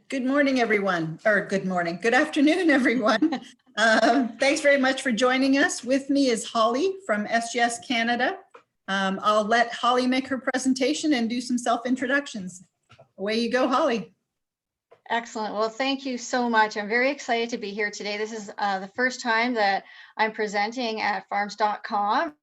Good morning, everyone, or good morning, good afternoon, everyone. Thanks very much for joining us. With me is Holly from SGS Canada. I'll let Holly make her presentation and do some self-introductions. Away you go, Holly. Excellent. Well, thank you so much. I'm very excited to be here today. This is the first time that I'm presenting at Farms.com,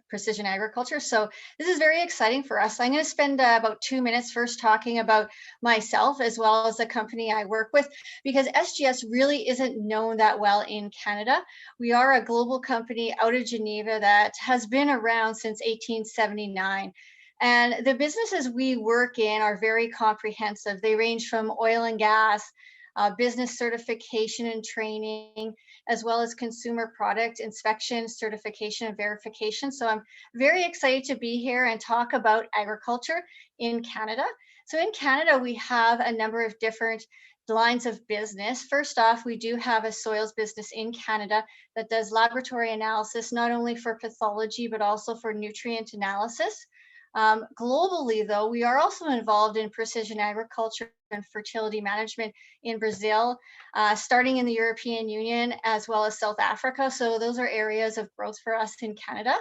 precision agriculture. So this is very exciting for us. I'm going to spend about 2 minutes first talking about myself as well as the company I work with, because SGS really isn't known that well in Canada. We are a global company out of Geneva that has been around since 1879. And the businesses we work in are very comprehensive. They range from oil and gas, business certification and training, as well as consumer product inspection, certification, and verification. So I'm very excited to be here and talk about agriculture in Canada. So in Canada, we have a number of different lines of business. First off, we do have a soils business in Canada that does laboratory analysis, not only for pathology, but also for nutrient analysis. Globally, though, we are also involved in precision agriculture and fertility management in Brazil, starting in the European Union as well as South Africa. So those are areas of growth for us in Canada.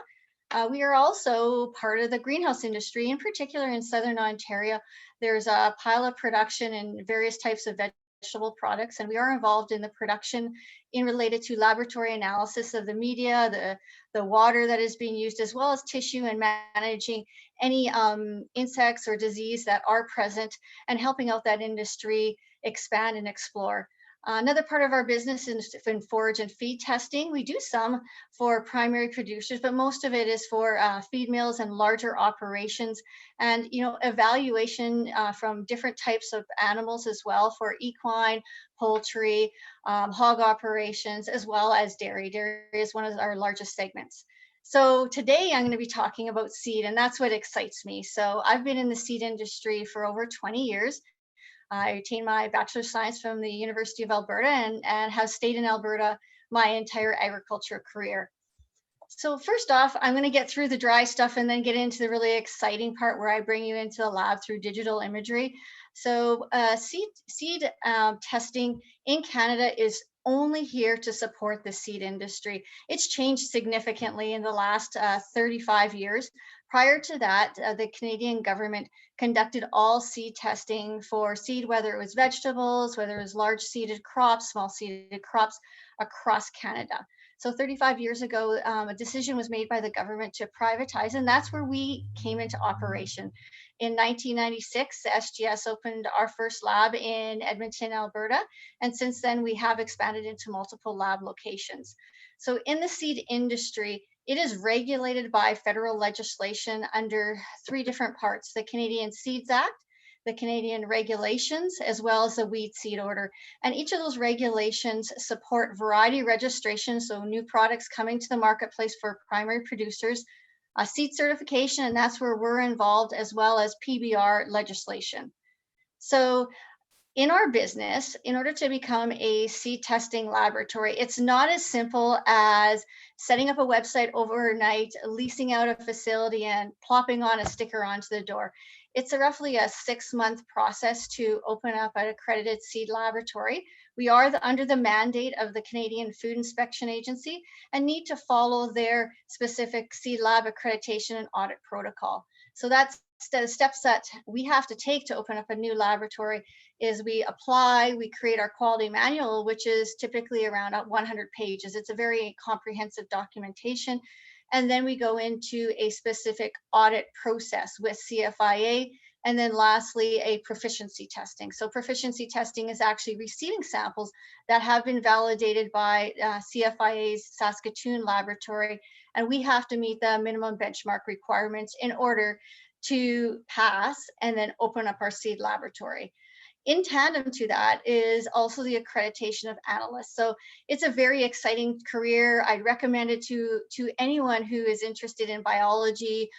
We are also part of the greenhouse industry, in particular in Southern Ontario. There's a pile of production in various types of vegetable products, and we are involved in the production in related to laboratory analysis of the media, the water that is being used, as well as tissue and managing any insects or disease that are present and helping out that industry expand and explore. Another part of our business is in forage and feed testing. We do some for primary producers, but most of it is for feed mills and larger operations, and evaluation from different types of animals as well, for equine, poultry, hog operations, as well as dairy. Dairy is one of our largest segments. So today I'm going to be talking about seed, and that's what excites me. So I've been in the seed industry for over 20 years. I attained my Bachelor of Science from the University of Alberta and have stayed in Alberta my entire agriculture career. So first off, I'm going to get through the dry stuff and then get into the really exciting part where I bring you into the lab through digital imagery. So seed testing in Canada is only here to support the seed industry. It's changed significantly in the last 35 years. Prior to that, the Canadian government conducted all seed testing for seed, whether it was vegetables, whether it was large seeded crops, small seeded crops across Canada. So 35 years ago, a decision was made by the government to privatize, and that's where we came into operation. In 1996, SGS opened our first lab in Edmonton, Alberta, and since then we have expanded into multiple lab locations. So in the seed industry, it is regulated by federal legislation under 3 different parts: the Canadian Seeds Act, the Canadian regulations, as well as the weed seed order. And each of those regulations support variety registration, so new products coming to the marketplace for primary producers, seed certification, and that's where we're involved, as well as PBR legislation. So in our business, in order to become a seed testing laboratory, it's not as simple as setting up a website overnight, leasing out a facility, and plopping on a sticker onto the door. It's roughly a 6-month process to open up an accredited seed laboratory. We are under the mandate of the Canadian Food Inspection Agency and need to follow their specific seed lab accreditation and audit protocol. So that's the steps that we have to take to open up a new laboratory. Is we apply, we create our quality manual, which is typically around 100 pages. It's a very comprehensive documentation. And then we go into a specific audit process with CFIA. And then lastly, a proficiency testing. So proficiency testing is actually receiving samples that have been validated by CFIA's Saskatoon laboratory. And we have to meet the minimum benchmark requirements in order to pass and then open up our seed laboratory. In tandem to that is also the accreditation of analysts. So it's a very exciting career. I'd recommend it to anyone who is interested in biology,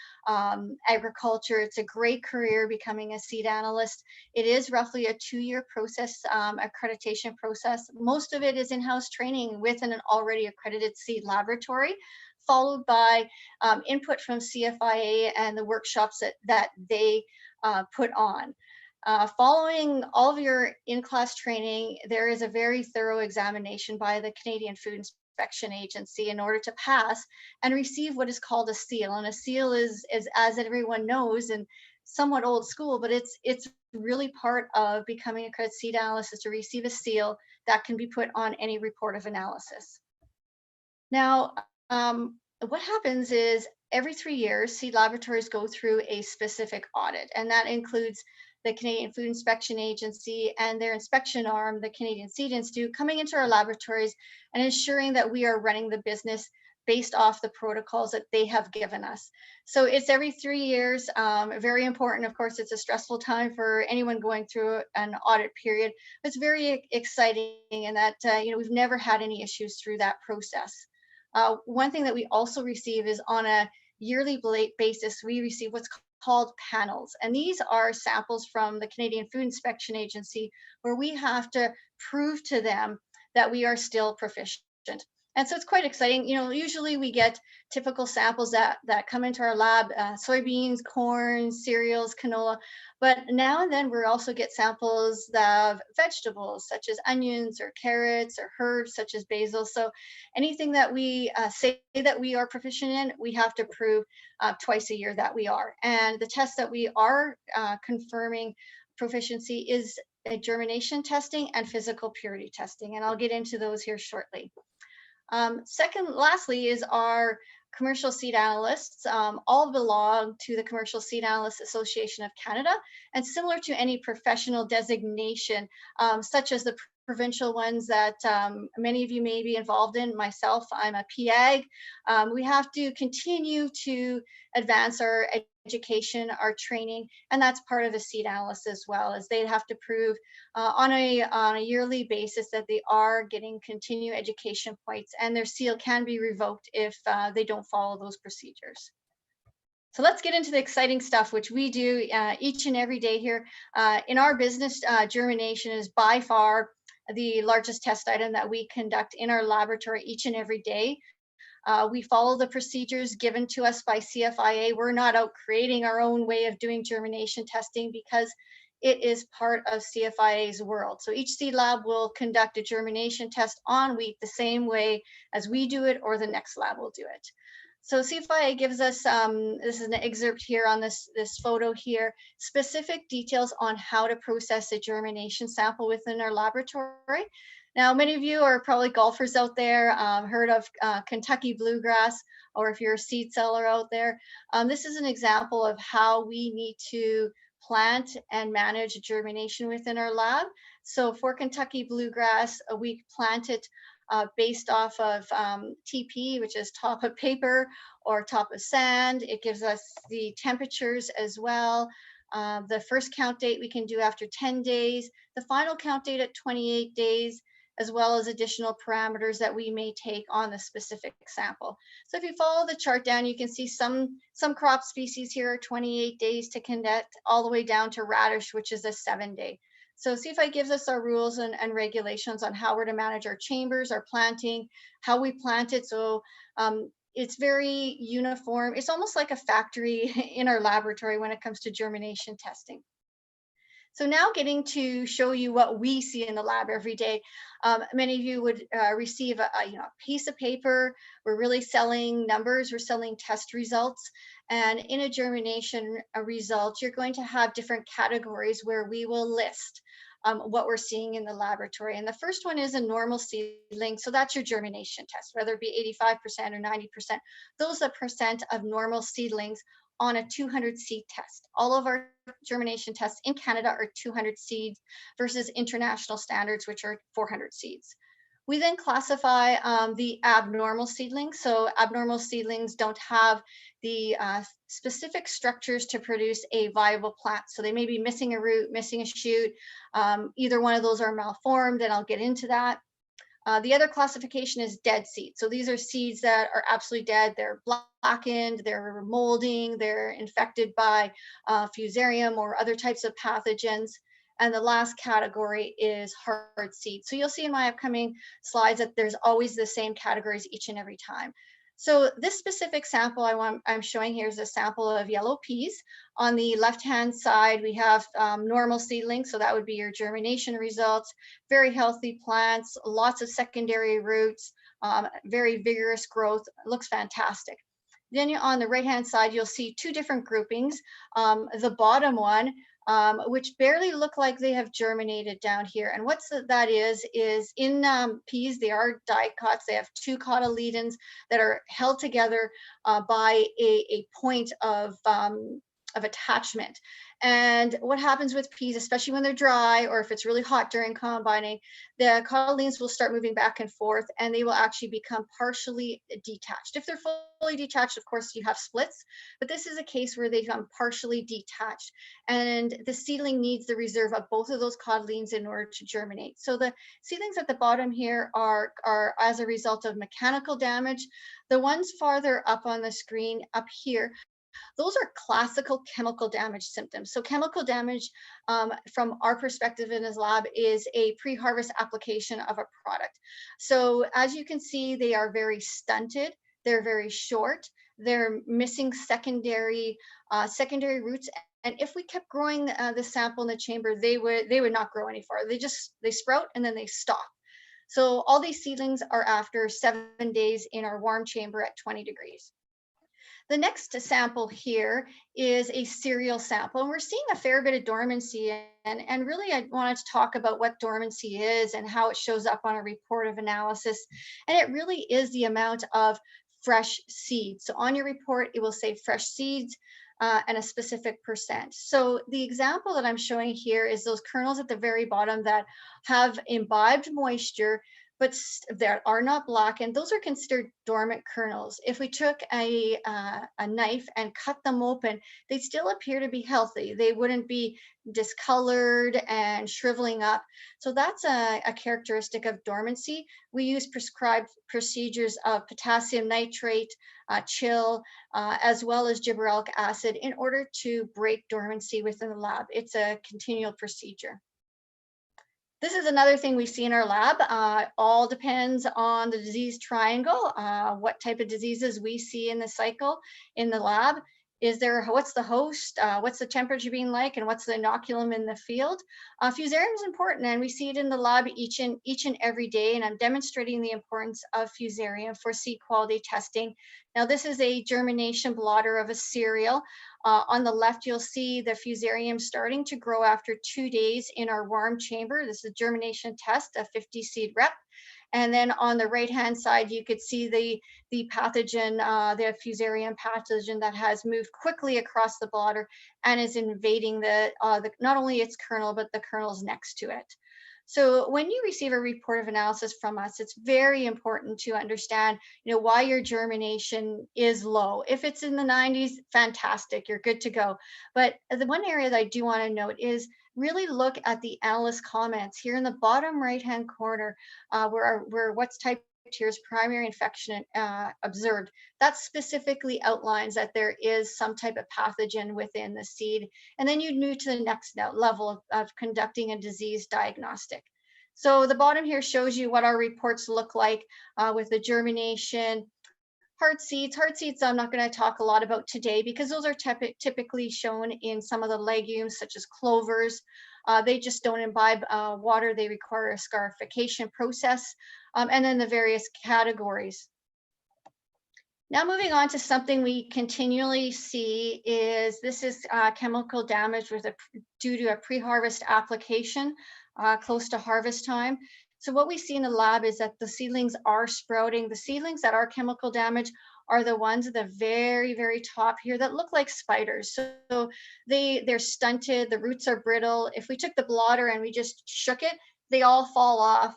agriculture. It's a great career becoming a seed analyst. It is roughly a 2-year process, accreditation process. Most of it is in-house training with an already accredited seed laboratory, followed by input from CFIA and the workshops that they put on. Following all of your in-class training, there is a very thorough examination by the Canadian Food Inspection Agency in order to pass and receive what is called a seal. And a seal is as everyone knows, and somewhat old school, but it's really part of becoming a accredited seed analyst, is to receive a seal that can be put on any report of analysis. Now, what happens is every 3 years, seed laboratories go through a specific audit, and that includes the Canadian Food Inspection Agency and their inspection arm, the Canadian Seed Institute, coming into our laboratories and ensuring that we are running the business based off the protocols that they have given us. So it's every 3 years, very important. Of course, it's a stressful time for anyone going through an audit period. It's very exciting in that, we've never had any issues through that process. One thing that we also receive is on a yearly basis, we receive what's called panels. And these are samples from the Canadian Food Inspection Agency where we have to prove to them that we are still proficient. And so it's quite exciting. Usually we get typical samples that come into our lab, soybeans, corn, cereals, canola. But now and then we also get samples of vegetables such as onions or carrots or herbs such as basil. So anything that we say that we are proficient in, we have to prove twice a year that we are. And the test that we are confirming proficiency is a germination testing and physical purity testing. And I'll get into those here shortly. Lastly is our commercial seed analysts. All belong to the Commercial Seed Analysts Association of Canada, and similar to any professional designation, such as the provincial ones that many of you may be involved in. Myself, I'm a PAG. We have to continue to advance our education, our training, and that's part of the seed analyst as well, as they have to prove on a yearly basis that they are getting continued education points, and their seal can be revoked if they don't follow those procedures. So let's get into the exciting stuff, which we do each and every day here. In our business, germination is by far the largest test item that we conduct in our laboratory each and every day. We follow the procedures given to us by CFIA. We're not out creating our own way of doing germination testing because it is part of CFIA's world. So each seed lab will conduct a germination test on wheat the same way as we do it or the next lab will do it. So CFIA gives us, this is an excerpt here on this photo here, specific details on how to process a germination sample within our laboratory. Now, many of you are probably golfers out there, heard of Kentucky bluegrass, or if you're a seed seller out there. This is an example of how we need to plant and manage germination within our lab. So for Kentucky bluegrass, we plant it based off of TP, which is top of paper or top of sand. It gives us the temperatures as well. The first count date we can do after 10 days, the final count date at 28 days, as well as additional parameters that we may take on the specific sample. So if you follow the chart down, you can see some crop species here are 28 days to conduct, all the way down to radish, which is a 7-day. So CFI gives us our rules and regulations on how we're to manage our chambers, our planting, how we plant it. So it's very uniform. It's almost like a factory in our laboratory when it comes to germination testing. So now getting to show you what we see in the lab every day. Many of you would receive a piece of paper. We're really selling numbers. We're selling test results. And in a germination result, you're going to have different categories where we will list what we're seeing in the laboratory. And the first one is a normal seedling. So that's your germination test, whether it be 85% or 90%. Those are percent of normal seedlings on a 200 seed test. All of our germination tests in Canada are 200 seeds versus international standards, which are 400 seeds. We then classify the abnormal seedlings. So abnormal seedlings don't have the specific structures to produce a viable plant. So they may be missing a root, missing a shoot. Either one of those are malformed, and I'll get into that. The other classification is dead seeds. So these are seeds that are absolutely dead. They're blackened, they're molding, they're infected by fusarium or other types of pathogens. And the last category is hard seeds. So you'll see in my upcoming slides that there's always the same categories each and every time. So this specific sample I'm showing here is a sample of yellow peas. On the left-hand side, we have normal seedlings, so that would be your germination results, very healthy plants, lots of secondary roots, very vigorous growth, looks fantastic. Then on the right-hand side, you'll see two different groupings. The bottom one, which barely look like they have germinated down here. And that is in peas, they are dicots. They have two cotyledons that are held together by a point of attachment. And what happens with peas, especially when they're dry or if it's really hot during combining, the cotyledons will start moving back and forth and they will actually become partially detached. If they're fully detached, of course, you have splits, but this is a case where they become partially detached. And the seedling needs the reserve of both of those cotyledons in order to germinate. So the seedlings at the bottom here are as a result of mechanical damage. The ones farther up on the screen up here, those are classical chemical damage symptoms. So chemical damage from our perspective in this lab is a pre-harvest application of a product. So as you can see, they are very stunted. They're very short. They're missing secondary roots. And if we kept growing the sample in the chamber, they would not grow any farther. They sprout and then they stop. So all these seedlings are after 7 days in our warm chamber at 20 degrees. The next sample here is a cereal sample, and we're seeing a fair bit of dormancy. And really, I wanted to talk about what dormancy is and how it shows up on a report of analysis. And it really is the amount of fresh seeds. So on your report, it will say fresh seeds and a specific percent. So the example that I'm showing here is those kernels at the very bottom that have imbibed moisture but that are not blackened. Those are considered dormant kernels. If we took a knife and cut them open, they still appear to be healthy. They wouldn't be discolored and shriveling up. So that's a characteristic of dormancy. We use prescribed procedures of potassium nitrate, chill, as well as gibberellic acid in order to break dormancy within the lab. It's a continual procedure. This is another thing we see in our lab. All depends on the disease triangle, what type of diseases we see in the cycle in the lab. What's the host, what's the temperature being like, and what's the inoculum in the field? Fusarium is important, and we see it in the lab each and every day, and I'm demonstrating the importance of fusarium for seed quality testing. Now, this is a germination blotter of a cereal. On the left, you'll see the fusarium starting to grow after 2 days in our warm chamber. This is a germination test, a 50 seed rep. And then on the right-hand side, you could see the pathogen, the fusarium pathogen that has moved quickly across the blotter and is invading not only its kernel, but the kernels next to it. So when you receive a report of analysis from us, it's very important to understand, why your germination is low. If it's in the 90s, fantastic, you're good to go. But the one area that I do want to note is really look at the analyst comments here in the bottom right-hand corner, where what's typed here is primary infection observed. That specifically outlines that there is some type of pathogen within the seed. And then you move to the next level of conducting a disease diagnostic. So the bottom here shows you what our reports look like with the germination. Hard seeds I'm not going to talk a lot about today because those are typically shown in some of the legumes such as clovers. They just don't imbibe water. They require a scarification process. And then the various categories. Now moving on to something we continually see is this is chemical damage due to a pre-harvest application close to harvest time. So what we see in the lab is that the seedlings are sprouting. The seedlings that are chemical damage are the ones at the very, very top here that look like spiders. So they're stunted, the roots are brittle. If we took the blotter and we just shook it, they all fall off.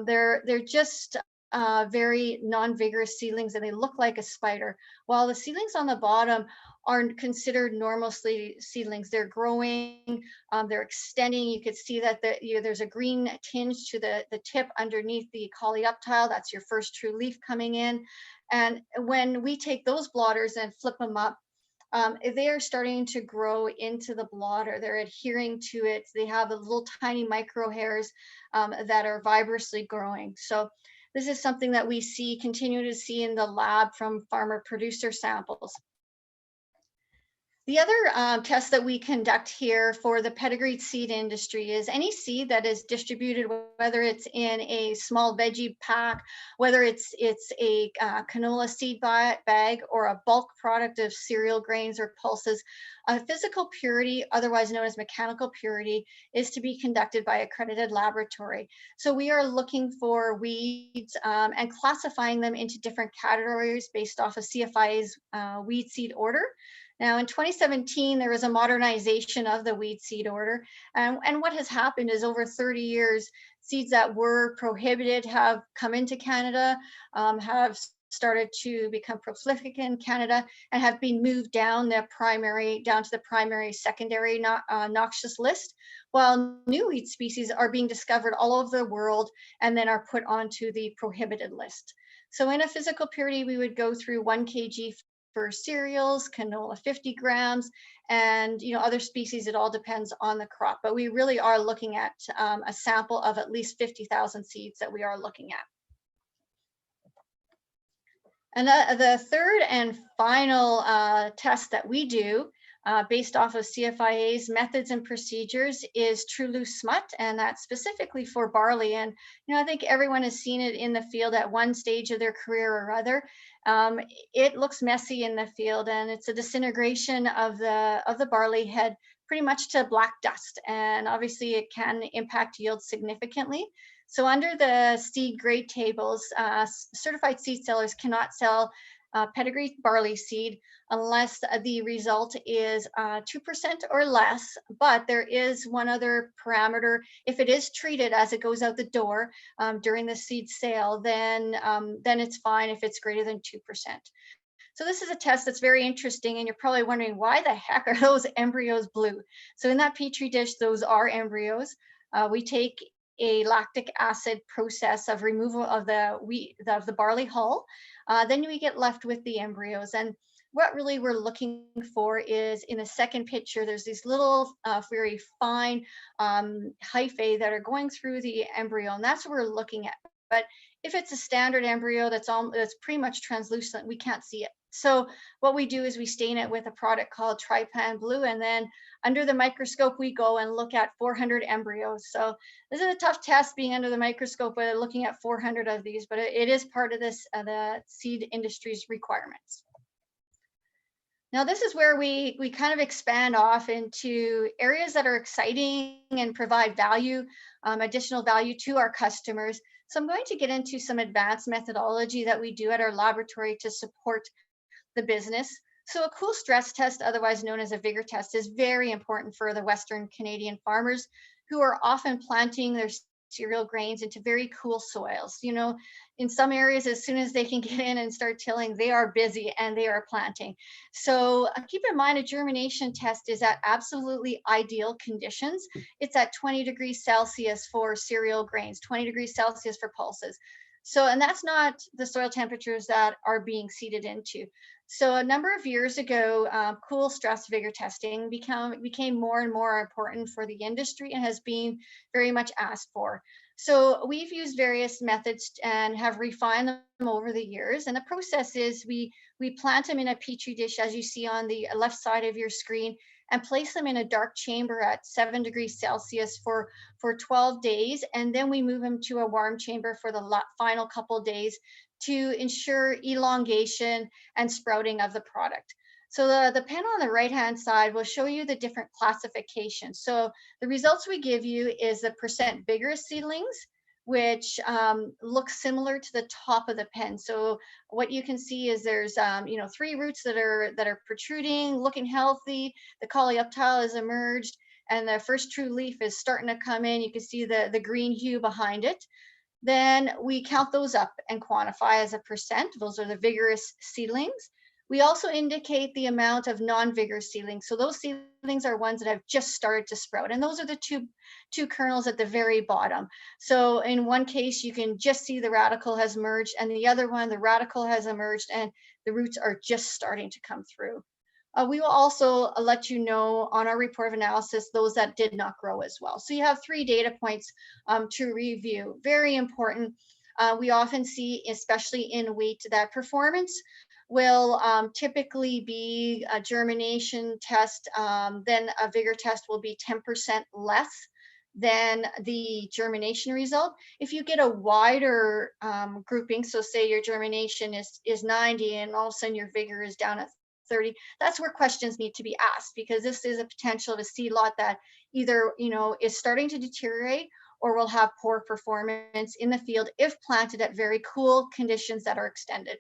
They're just very non-vigorous seedlings and they look like a spider. While the seedlings on the bottom are considered normal seedlings. They're growing, they're extending. You could see that there's a green tinge to the tip underneath the coleoptile. That's your first true leaf coming in. And when we take those blotters and flip them up, they are starting to grow into the blotter. They're adhering to it. They have the little tiny micro hairs that are vigorously growing. So This is something that we continue to see in the lab from farmer producer samples. The other test that we conduct here for the pedigreed seed industry is any seed that is distributed, whether it's in a small veggie pack, whether it's a canola seed bag or a bulk product of cereal grains or pulses. Physical purity, otherwise known as mechanical purity, is to be conducted by accredited laboratory. So we are looking for weeds and classifying them into different categories based off of CFIA's weed seed order. Now, in 2017, there was a modernization of the weed seed order. And what has happened is over 30 years, seeds that were prohibited have come into Canada, have started to become prolific in Canada, and have been moved down to the primary, secondary noxious list, while new weed species are being discovered all over the world and then are put onto the prohibited list. So in a physical purity, we would go through 1 kg for cereals, canola 50 grams, and other species. It all depends on the crop, but we really are looking at a sample of at least 50,000 seeds that we are looking at. And the third and final test that we do based off of CFIA's methods and procedures is true loose smut, and that's specifically for barley. And I think everyone has seen it in the field at one stage of their career or other. It looks messy in the field, and it's a disintegration of the barley head pretty much to black dust, and obviously it can impact yield significantly. So under the seed grade tables, certified seed sellers cannot sell pedigree barley seed unless the result is 2% or less. But there is one other parameter. If it is treated as it goes out the door during the seed sale, then it's fine if it's greater than 2%. So this is a test that's very interesting, and you're probably wondering, why the heck are those embryos blue? So in that Petri dish, those are embryos. We take a lactic acid process of removal of the barley hull. Then we get left with the embryos. And what really we're looking for is, in the second picture, there's these little very fine hyphae that are going through the embryo, and that's what we're looking at. But if it's a standard embryo that's pretty much translucent, we can't see it. So what we do is we stain it with a product called Trypan Blue, and then under the microscope, we go and look at 400 embryos. So this is a tough test, being under the microscope, looking at 400 of these, but it is part of this the seed industry's requirements. Now, this is where we kind of expand off into areas that are exciting and provide value, additional value to our customers. So I'm going to get into some advanced methodology that we do at our laboratory to support the business. So a cool stress test, otherwise known as a vigor test, is very important for the Western Canadian farmers who are often planting their cereal grains into very cool soils. In some areas, as soon as they can get in and start tilling, they are busy and they are planting. So keep in mind, a germination test is at absolutely ideal conditions. It's at 20 degrees Celsius for cereal grains, 20 degrees Celsius for pulses. So, and that's not the soil temperatures that are being seeded into. So a number of years ago, cool stress vigor testing became more and more important for the industry and has been very much asked for. So we've used various methods and have refined them over the years. And the process is we plant them in a Petri dish, as you see on the left side of your screen, and place them in a dark chamber at 7 degrees Celsius for 12 days. And then we move them to a warm chamber for the final couple days to ensure elongation and sprouting of the product. So the pen on the right-hand side will show you the different classifications. So the results we give you is the percent vigorous seedlings, which looks similar to the top of the pen. So what you can see is there's 3 roots that are protruding, looking healthy. The coleoptile is emerged, and the first true leaf is starting to come in. You can see the green hue behind it. Then we count those up and quantify as a percent. Those are the vigorous seedlings. We also indicate the amount of non-vigorous seedlings. So those seedlings are ones that have just started to sprout. And those are the two kernels at the very bottom. So in one case, you can just see the radicle has emerged, and the other one, the radicle has emerged and the roots are just starting to come through. We will also let you know on our report of analysis those that did not grow as well. So you have 3 data points to review. Very important. We often see, especially in wheat, that performance will typically be a germination test, then a vigor test will be 10% less than the germination result. If you get a wider grouping, so say your germination is 90 and all of a sudden your vigor is down at 30, that's where questions need to be asked, because this is a potential of a seed lot that either is starting to deteriorate or will have poor performance in the field if planted at very cool conditions that are extended.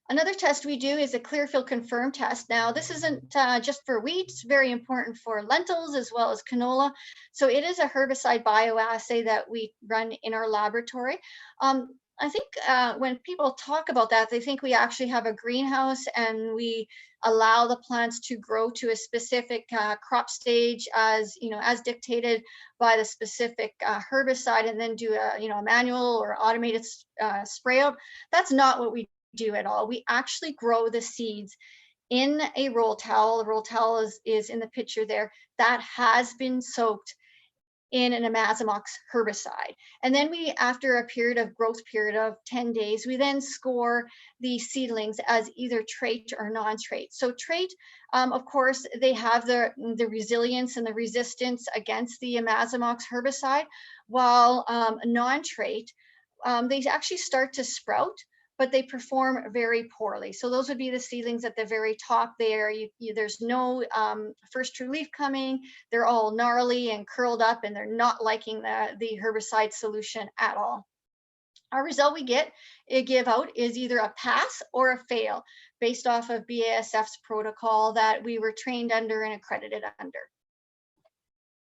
Another test we do is a Clearfield Confirm test. Now, this isn't just for wheat, it's very important for lentils as well as canola. So it is a herbicide bioassay that we run in our laboratory. I think when people talk about that, they think we actually have a greenhouse and we allow the plants to grow to a specific crop stage as dictated by the specific herbicide, and then do a manual or automated spray out. That's not what we do at all. We actually grow the seeds in a roll towel. The roll towel is in the picture there, that has been soaked in an imazamox herbicide. And then we, after a growth period of 10 days, we then score the seedlings as either trait or non-trait. So trait, of course, they have the resilience and the resistance against the imazamox herbicide, while non-trait, they actually start to sprout, but they perform very poorly. So those would be the seedlings at the very top there. There's no first true leaf coming. They're all gnarly and curled up, and they're not liking the herbicide solution at all. Our result we give out is either a pass or a fail based off of BASF's protocol that we were trained under and accredited under.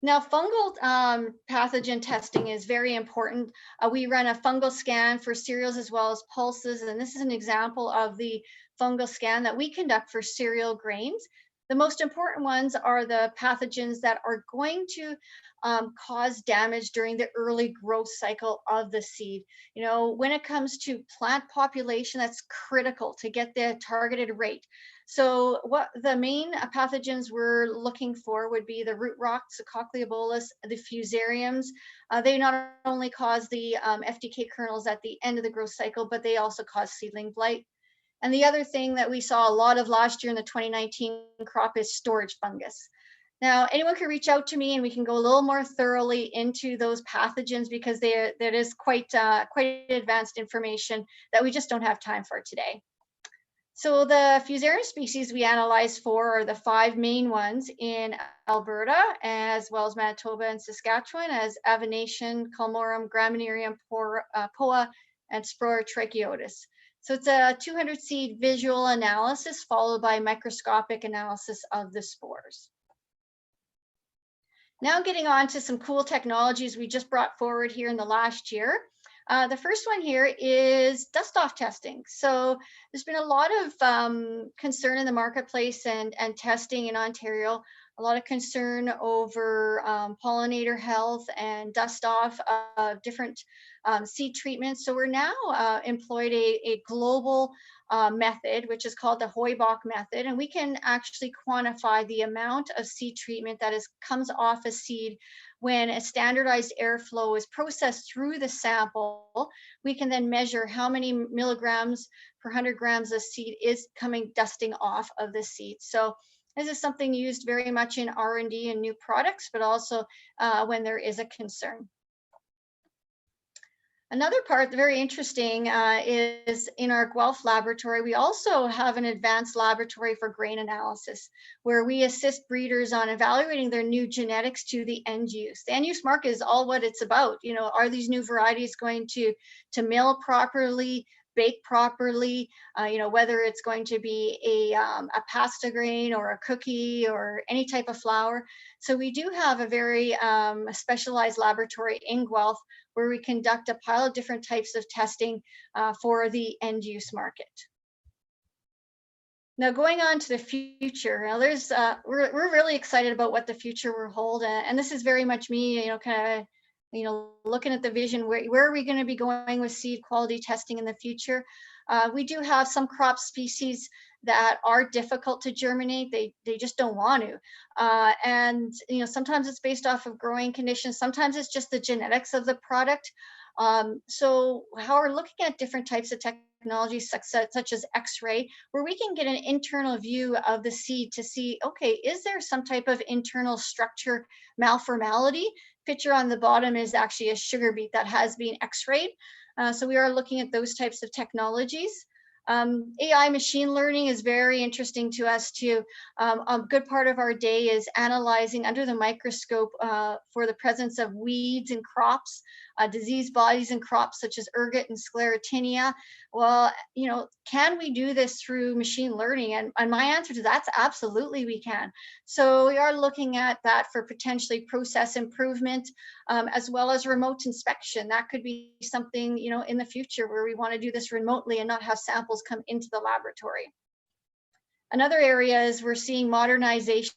Now, fungal pathogen testing is very important. We run a fungal scan for cereals as well as pulses, and this is an example of the fungal scan that we conduct for cereal grains. The most important ones are the pathogens that are going to cause damage during the early growth cycle of the seed. When it comes to plant population, that's critical to get the targeted rate. So what the main pathogens we're looking for would be the root rot, the cochlea bolus, the fusariums. They not only cause the FDK kernels at the end of the growth cycle, but they also cause seedling blight. And the other thing that we saw a lot of last year in the 2019 crop is storage fungus. Now, anyone can reach out to me and we can go a little more thoroughly into those pathogens, because that is quite advanced information that we just don't have time for today. So the fusarium species we analyzed for are the 5 main ones in Alberta, as well as Manitoba and Saskatchewan, as Avination, Calmorum, Graminearium, Poa, and Sprora trichiotis. So it's a 200 seed visual analysis followed by microscopic analysis of the spores. Now getting on to some cool technologies we just brought forward here in the last year. The first one here is dustoff testing. So there's been a lot of concern in the marketplace and testing in Ontario, a lot of concern over pollinator health and dustoff of different seed treatments. So we're now employed a global method, which is called the Hooybach method, and we can actually quantify the amount of seed treatment that comes off a seed when a standardized airflow is processed through the sample. We can then measure how many milligrams per 100 grams of seed is dusting off of the seed. So this is something used very much in R&D and new products, but also when there is a concern. Another part very interesting is in our Guelph laboratory, we also have an advanced laboratory for grain analysis, where we assist breeders on evaluating their new genetics to the end use. The end use market is all what it's about. Are these new varieties going to mill properly, bake properly, whether it's going to be a pasta grain or a cookie or any type of flour. So we do have a very specialized laboratory in Guelph where we conduct a pile of different types of testing for the end use market. Now going on to the future, now we're really excited about what the future will hold, and this is very much me, looking at the vision, where are we going to be going with seed quality testing in the future? We do have some crop species that are difficult to germinate. They just don't want to. And sometimes it's based off of growing conditions. Sometimes it's just the genetics of the product. So how we're looking at different types of technologies such as X-ray, where we can get an internal view of the seed to see, okay, is there some type of internal structure malformality? Picture on the bottom is actually a sugar beet that has been X-rayed. So we are looking at those types of technologies. AI machine learning is very interesting to us too. A good part of our day is analyzing under the microscope for the presence of weeds in crops, disease bodies in crops such as ergot and sclerotinia. Well, can we do this through machine learning? And my answer to that's absolutely we can. So we are looking at that for potentially process improvement, as well as remote inspection. That could be something, in the future where we want to do this remotely and not have samples come into the laboratory. Another area is we're seeing modernization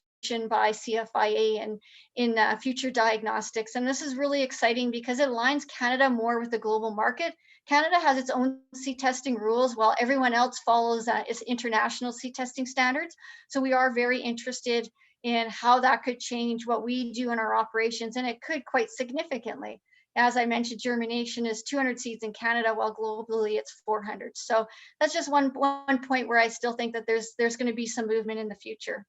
by CFIA and in future diagnostics. And this is really exciting because it aligns Canada more with the global market. Canada has its own seed testing rules while everyone else follows its international seed testing standards. So we are very interested in how that could change what we do in our operations, and it could quite significantly. As I mentioned, germination is 200 seeds in Canada, while globally it's 400. So that's just one point where I still think that there's going to be some movement in the future.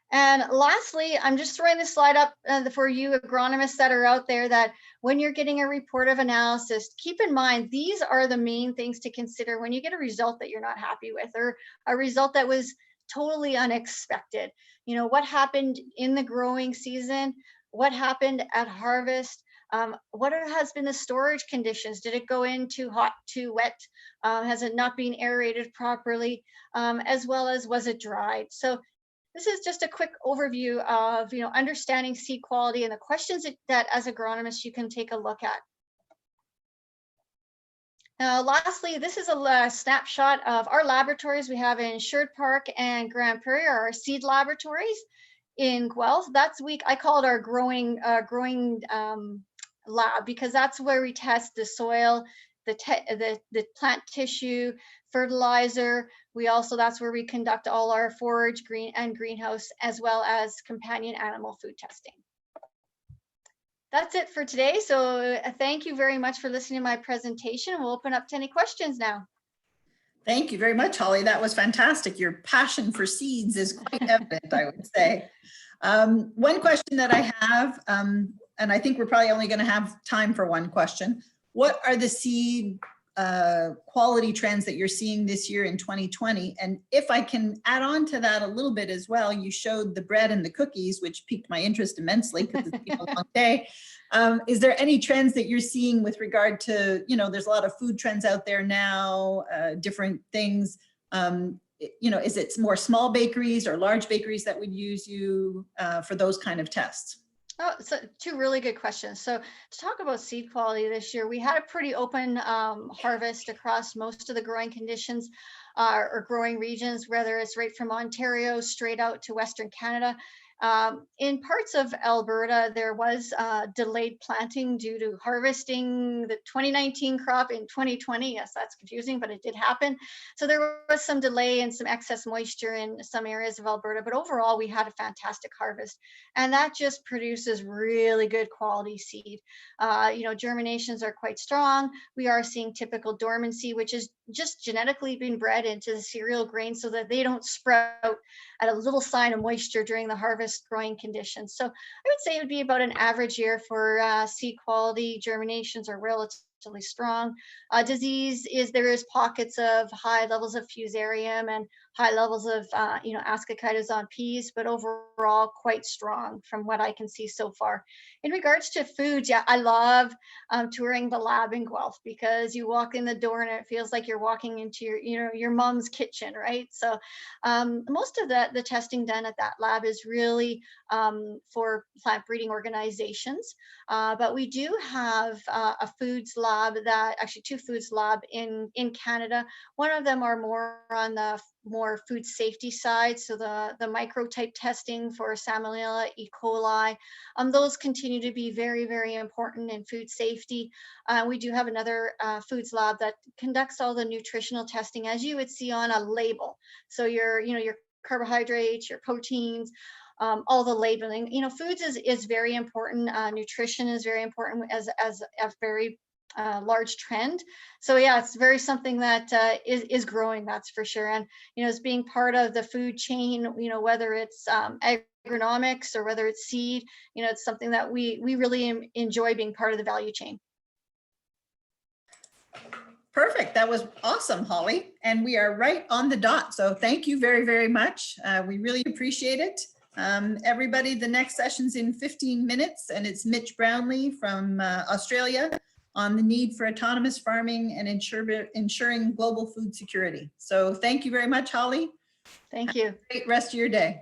And lastly, I'm just throwing this slide up for you agronomists that are out there, that when you're getting a report of analysis, keep in mind, these are the main things to consider when you get a result that you're not happy with, or a result that was totally unexpected. What happened in the growing season? What happened at harvest? What has been the storage conditions? Did it go in too hot, too wet? Has it not been aerated properly? As well as, was it dried? So this is just a quick overview of understanding seed quality and the questions that as agronomists you can take a look at. Now, lastly, this is a snapshot of our laboratories we have in Sherwood Park and Grand Prairie, our seed laboratories in Guelph. I call it our growing lab, because that's where we test the soil, the plant tissue, fertilizer. That's where we conduct all our forage, greenhouse, as well as companion animal food testing. That's it for today. So thank you very much for listening to my presentation. We'll open up to any questions now. Thank you very much, Holly. That was fantastic. Your passion for seeds is quite evident, I would say. One question that I have, and I think we're probably only going to have time for one question. What are the seed quality trends that you're seeing this year in 2020? And if I can add on to that a little bit as well, you showed the bread and the cookies, which piqued my interest immensely because it's been a long day. Is there any trends that you're seeing with regard to, there's a lot of food trends out there now, different things. Is it more small bakeries or large bakeries that would use you for those kind of tests? Oh, so two really good questions. So to talk about seed quality this year, we had a pretty open harvest across most of the growing conditions or growing regions, whether it's right from Ontario straight out to Western Canada. In parts of Alberta, there was delayed planting due to harvesting the 2019 crop in 2020. Yes, that's confusing, but it did happen. So there was some delay and some excess moisture in some areas of Alberta, but overall we had a fantastic harvest. And that just produces really good quality seed. Germinations are quite strong. We are seeing typical dormancy, which is just genetically being bred into the cereal grain so that they don't sprout at a little sign of moisture during the harvest growing conditions. So I would say it would be about an average year for seed quality. Germinations are relatively strong. There is pockets of high levels of fusarium and high levels of ascochytus on peas, but overall quite strong from what I can see so far. In regards to foods, yeah, I love touring the lab in Guelph, because you walk in the door and it feels like you're walking into your mom's kitchen, right? So most of the testing done at that lab is really for plant breeding organizations, but we do have a foods lab, two foods lab in Canada. One of them are more on the more food safety side, so the microtype testing for Salmonella, E. coli, those continue to be very, very important in food safety. We do have another foods lab that conducts all the nutritional testing as you would see on a label. So your carbohydrates, your proteins, all the labeling. You know, foods is very important. Nutrition is very important as a very large trend. So yeah, it's very something that is growing, that's for sure. And you know, as being part of the food chain, you know, whether it's agronomics or whether it's seed, you know, it's something that we really enjoy being part of the value chain. Perfect. That was awesome, Holly. And we are right on the dot. So thank you very, very much. We really appreciate it. Everybody, the next session's in 15 minutes, and it's Mitch Brownlee from Australia on the need for autonomous farming and ensuring global food security. So thank you very much, Holly. Thank you. Great rest of your day.